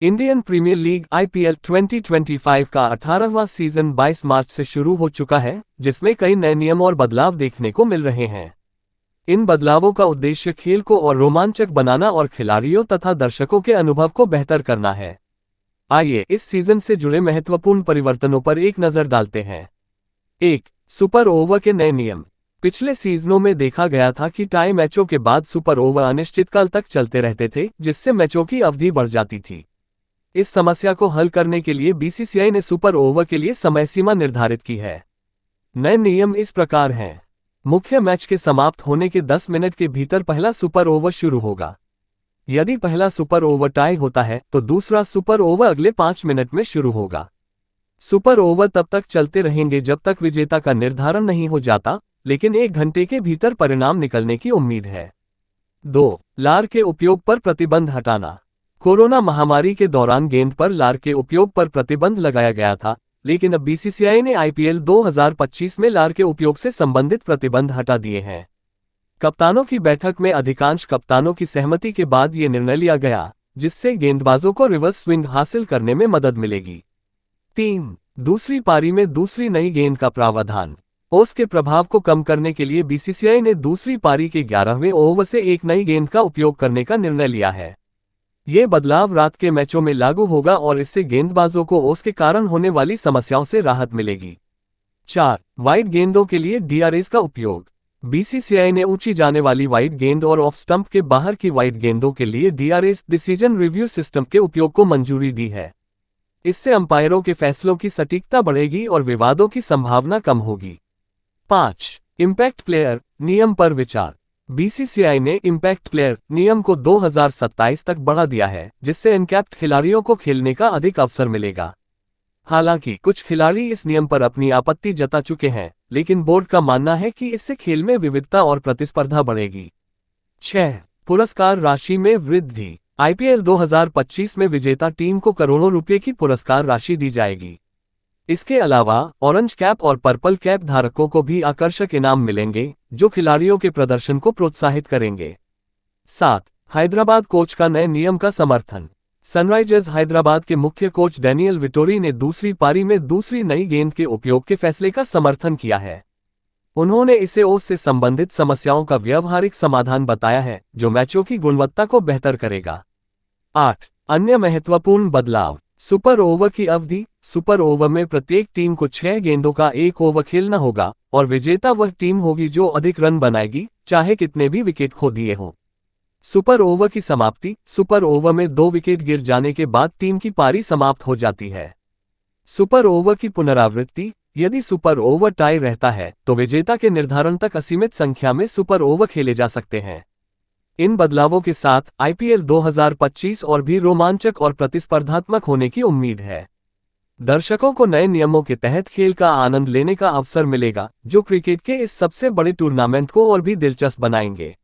Indian premiere league IPL 2025 का 18वां season 22 मार्च से शुरू हो चुका है, जिसमें कई नए नियम और बदलाव देखने को मिल रहे हैं। इन बदलावों का उद्देश्य खेल को और रोमांचक बनाना और खिलाड़ियों तथा दर्शकों के अनुभव को बेहतर करना है। आइए इस सीजन से जुड़े महत्वपूर्ण परिवर्तनों पर एक नज़र डालते हैं। 1. सुपर ओवर के नए नियम। पिछले सीजनों में देखा गया था कि टाई मैचों के बाद सुपर ओवर अनिश्चितकाल तक चलते रहते थे, जिससे मैचों की अवधि बढ़ जाती थी। इस समस्या को हल करने के लिए बीसीसीआई ने सुपर ओवर के लिए समय सीमा निर्धारित की है। नए नियम इस प्रकार हैं। मुख्य मैच के समाप्त होने के 10 मिनट के भीतर पहला सुपर ओवर शुरू होगा। यदि पहला सुपर ओवर टाई होता है तो दूसरा सुपर ओवर अगले 5 मिनट में शुरू होगा। सुपर ओवर तब तक चलते रहेंगे जब तक विजेता का निर्धारण नहीं हो जाता, लेकिन 1 घंटे के भीतर परिणाम निकलने की उम्मीद है। 2. लार के उपयोग पर प्रतिबंध हटाना। कोरोना महामारी के दौरान गेंद पर लार के उपयोग पर प्रतिबंध लगाया गया था, लेकिन अब बीसीसीआई ने आईपीएल 2025 में लार के उपयोग से संबंधित प्रतिबंध हटा दिए हैं। कप्तानों की बैठक में अधिकांश कप्तानों की सहमति के बाद ये निर्णय लिया गया, जिससे गेंदबाजों को रिवर्स स्विंग हासिल करने में मदद मिलेगी। 3. दूसरी पारी में दूसरी नई गेंद का प्रावधान। ओस के प्रभाव को कम करने के लिए बीसीसीआई ने दूसरी पारी के 11वें ओवर से एक नई गेंद का उपयोग करने का निर्णय लिया है। ये बदलाव रात के मैचों में लागू होगा और इससे गेंदबाजों को ओस के कारण होने वाली समस्याओं से राहत मिलेगी। 4. वाइड गेंदों के लिए डीआरएस का उपयोग। बीसीसीआई ने ऊंची जाने वाली वाइड गेंद और ऑफ स्टंप के बाहर की वाइड गेंदों के लिए डीआरएस डिसीजन रिव्यू सिस्टम के उपयोग को मंजूरी दी है। इससे अंपायरों के फैसलों की सटीकता बढ़ेगी और विवादों की संभावना कम होगी। 5. इम्पैक्ट प्लेयर नियम पर विचार। बीसीसीआई ने इम्पैक्ट प्लेयर नियम को 2027 तक बढ़ा दिया है, जिससे अनकैप्ड खिलाड़ियों को खेलने का अधिक अवसर मिलेगा। हालांकि कुछ खिलाड़ी इस नियम पर अपनी आपत्ति जता चुके हैं, लेकिन बोर्ड का मानना है कि इससे खेल में विविधता और प्रतिस्पर्धा बढ़ेगी। 6. पुरस्कार राशि में वृद्धि। आईपीएल 2025 में विजेता टीम को करोड़ों रुपये की पुरस्कार राशि दी जाएगी। इसके अलावा ऑरेंज कैप और पर्पल कैप धारकों को भी आकर्षक इनाम मिलेंगे, जो खिलाड़ियों के प्रदर्शन को प्रोत्साहित करेंगे। 7. हैदराबाद कोच का नए नियम का समर्थन। सनराइजर्स हैदराबाद के मुख्य कोच डैनियल विटोरी ने दूसरी पारी में दूसरी नई गेंद के उपयोग के फैसले का समर्थन किया है। उन्होंने इसे ओस से संबंधित समस्याओं का व्यावहारिक समाधान बताया है, जो मैचों की गुणवत्ता को बेहतर करेगा। 8. अन्य महत्वपूर्ण बदलाव। सुपर ओवर की अवधि। सुपर ओवर में प्रत्येक टीम को 6 गेंदों का एक ओवर खेलना होगा और विजेता वह टीम होगी जो अधिक रन बनाएगी, चाहे कितने भी विकेट खो दिए हों। सुपर ओवर की समाप्ति। सुपर ओवर में 2 विकेट गिर जाने के बाद टीम की पारी समाप्त हो जाती है। सुपर ओवर की पुनरावृत्ति। यदि सुपर ओवर टाई रहता है तो विजेता के निर्धारण तक असीमित संख्या में सुपर ओवर खेले जा सकते हैं। इन बदलावों के साथ आईपीएल 2025 और भी रोमांचक और प्रतिस्पर्धात्मक होने की उम्मीद है। दर्शकों को नए नियमों के तहत खेल का आनंद लेने का अवसर मिलेगा, जो क्रिकेट के इस सबसे बड़े टूर्नामेंट को और भी दिलचस्प बनाएंगे।